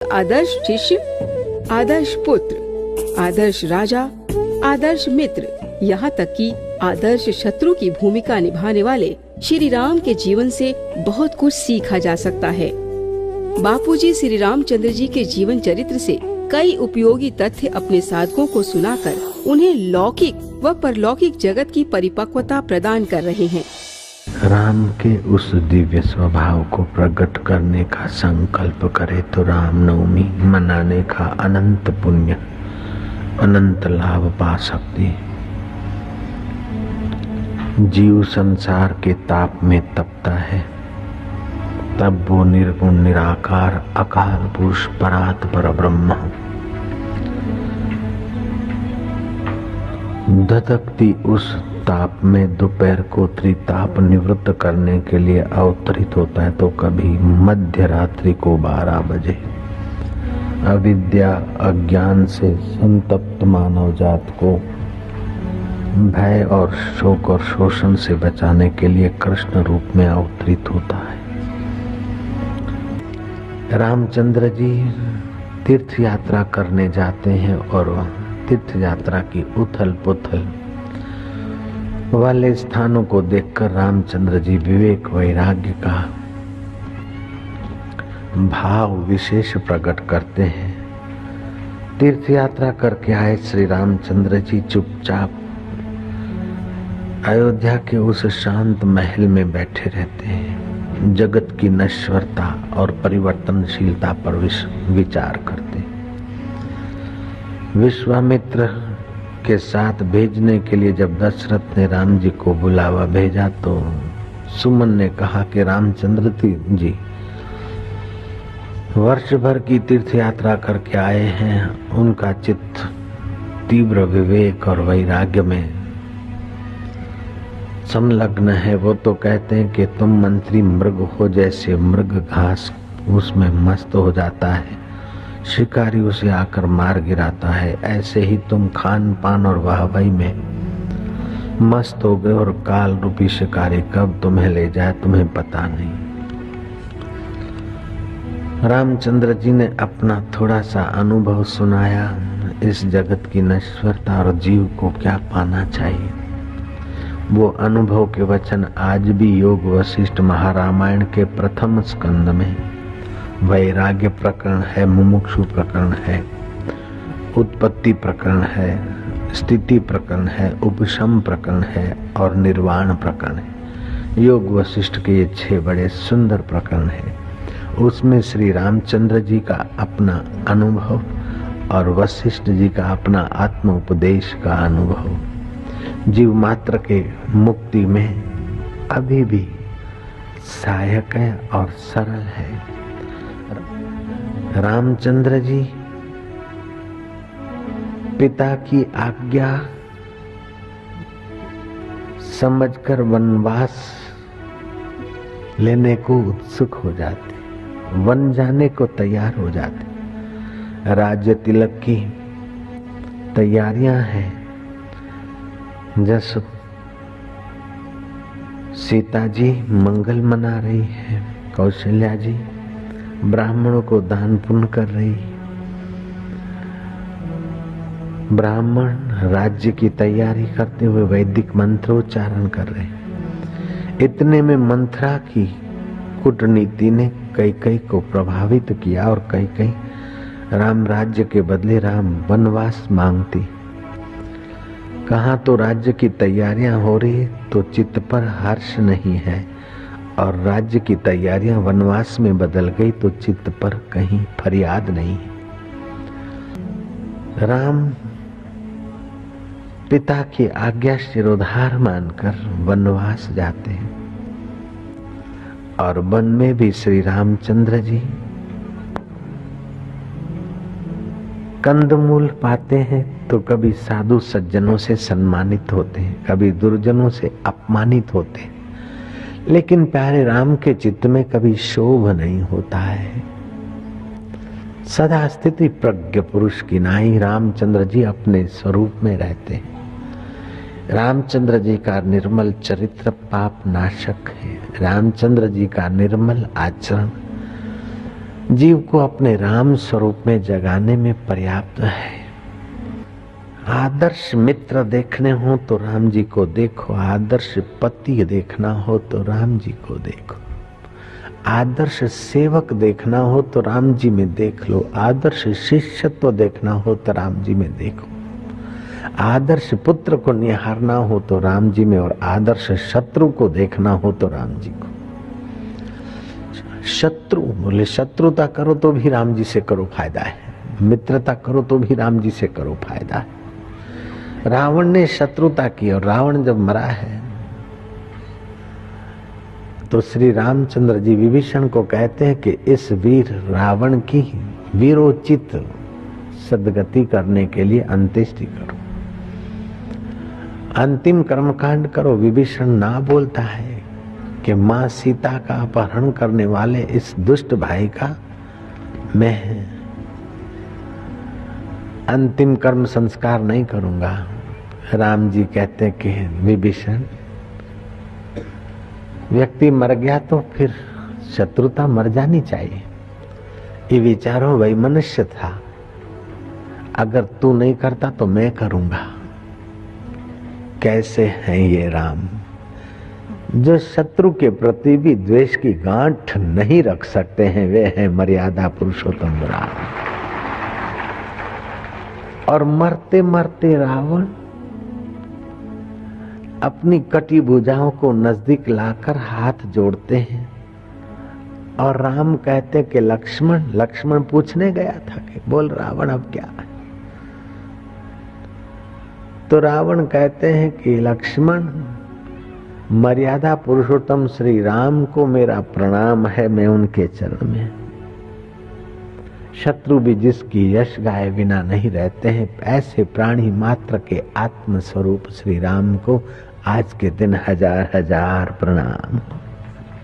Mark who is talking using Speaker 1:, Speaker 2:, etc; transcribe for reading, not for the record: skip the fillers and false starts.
Speaker 1: आदर्श शिष्य, आदर्श पुत्र, आदर्श राजा, आदर्श मित्र, यहाँ तक कि आदर्श शत्रु की भूमिका निभाने वाले श्री राम के जीवन से बहुत कुछ सीखा जा सकता है। बापूजी श्री रामचंद्र जी के जीवन चरित्र से कई उपयोगी तथ्य अपने साधकों को सुनाकर उन्हें लौकिक व परलौकिक जगत की परिपक्वता प्रदान कर रहे हैं।
Speaker 2: राम के उस दिव्य स्वभाव को प्रकट करने का संकल्प करे तो रामनवमी मनाने का अनंत पुण्य, अनंत लाभ पा सकती। जीव संसार के ताप में तपता है, तब वो निर्गुण निराकार अकाल पुरुष परात् पर ब्रह्म धधकती उस ताप में दोपहर को त्रिताप निवृत्त करने के लिए अवतरित होता है तो कभी मध्य रात्रि को 12 बजे अविद्या अज्ञान से संतप्त मानव जात को भय और शोक और शोषण से बचाने के लिए कृष्ण रूप में अवतरित होता है। रामचंद्र जी तीर्थ यात्रा करने जाते हैं और तीर्थ यात्रा की उथल पुथल वाले स्थानों को देखकर रामचंद्र जी विवेक वैराग्य का भाव विशेष प्रकट करते हैं। तीर्थ यात्रा करके आए श्री रामचंद्र जी चुपचाप अयोध्या के उस शांत महल में बैठे रहते हैं, जगत की नश्वरता और परिवर्तनशीलता पर विचार करते हैं। विश्वामित्र के साथ भेजने के लिए जब दशरथ ने राम जी को बुलावा भेजा तो सुमन ने कहा कि रामचंद्र जी वर्ष भर की तीर्थ यात्रा करके आए हैं, उनका चित्त तीव्र विवेक और वैराग्य में संलग्न है। वो तो कहते हैं कि तुम मंत्री मृग हो, जैसे मृग घास उसमें मस्त हो जाता है, शिकारी उसे आकर मार गिराता है, ऐसे ही तुम खान पान और वाहवाही में मस्त हो गए और काल रूपी शिकारी कब तुम्हें ले जाए तुम्हें पता नहीं। रामचंद्र जी ने अपना थोड़ा सा अनुभव सुनाया, इस जगत की नश्वरता और जीव को क्या पाना चाहिए। वो अनुभव के वचन आज भी योग वशिष्ठ महारामायण के प्रथम स्कंद में वैराग्य प्रकरण है, मुमुक्षु प्रकरण है, उत्पत्ति प्रकरण है, स्थिति प्रकरण है, उपशम प्रकरण है और निर्वाण प्रकरण है। योग वशिष्ठ के ये 6 बड़े सुंदर प्रकरण है। उसमें श्री रामचंद्र जी का अपना अनुभव और वशिष्ठ जी का अपना आत्म उपदेश का अनुभव जीव मात्र के मुक्ति में अभी भी सहायक है और सरल है। रामचंद्र जी पिता की आज्ञा समझकर वनवास लेने को उत्सुक हो जाते, वन जाने को तैयार हो जाते। राज्य तिलक की तैयारियां हैं, जैसे सीता जी मंगल मना रही है, कौशल्या जी ब्राह्मणों को दान पुण्य कर रही, ब्राह्मण राज्य की तैयारी करते हुए वैदिक मंत्रोच्चारण कर रहे। इतने में मंथरा की कूटनीति ने कैकेयी को प्रभावित किया और कैकेयी राम राज्य के बदले राम वनवास मांगती। कहाँ तो राज्य की तैयारियां हो रही तो चित्त पर हर्ष नहीं है, और राज्य की तैयारियां वनवास में बदल गई तो चित्त पर कहीं फरियाद नहीं है। राम पिता की आज्ञा शिरोधार मानकर वनवास जाते हैं और वन में भी श्री रामचंद्र जी कंदमूल पाते हैं तो कभी साधु सज्जनों से सम्मानित होते हैं, कभी दुर्जनों से अपमानित होते हैं, लेकिन प्यारे राम के चित्त में कभी शोभ नहीं होता है। सदा स्थिति प्रज्ञ पुरुष की नाई रामचंद्र जी अपने स्वरूप में रहते हैं। रामचंद्र जी का निर्मल चरित्र पाप नाशक है। रामचंद्र जी का निर्मल आचरण जीव को अपने राम स्वरूप में जगाने में पर्याप्त है। आदर्श मित्र देखने हो तो राम जी को देखो, आदर्श पति देखना हो तो राम जी को देखो, आदर्श सेवक देखना हो तो राम जी में देख लो, आदर्श शिष्यत्व देखना हो तो राम जी में देखो, आदर्श पुत्र को निहारना हो तो राम जी में, और आदर्श शत्रु को देखना हो तो राम जी को। शत्रु बोले शत्रुता करो तो भी राम जी से करो, फायदा है। मित्रता करो तो भी राम जी से करो, फायदा है। रावण ने शत्रुता की और रावण जब मरा है तो श्री रामचंद्र जी विभीषण को कहते हैं कि इस वीर रावण की वीरोचित सद्गति करने के लिए अंत्येष्टि करो, अंतिम कर्मकांड करो। विभीषण ना बोलता है कि मां सीता का अपहरण करने वाले इस दुष्ट भाई का मैं अंतिम कर्म संस्कार नहीं करूंगा। राम जी कहते कि विभीषण, व्यक्ति मर गया तो फिर शत्रुता मर जानी चाहिए। ये विचारों वही मनुष्य था, अगर तू नहीं करता तो मैं करूंगा। कैसे हैं ये राम, जो शत्रु के प्रति भी द्वेष की गांठ नहीं रख सकते हैं, वे हैं मर्यादा पुरुषोत्तम राम। और मरते मरते रावण अपनी कटी भुजाओं को नजदीक लाकर हाथ जोड़ते हैं और राम कहते कि लक्ष्मण पूछने गया था कि बोल रावण अब क्या है। तो रावण कहते हैं कि लक्ष्मण, मर्यादा पुरुषोत्तम श्री राम को मेरा प्रणाम है, मैं उनके चरण में। शत्रु भी जिसकी यश गाए बिना नहीं रहते हैं, ऐसे प्राणी मात्र के आत्म स्वरूप श्री राम को आज के दिन हजार हजार प्रणाम।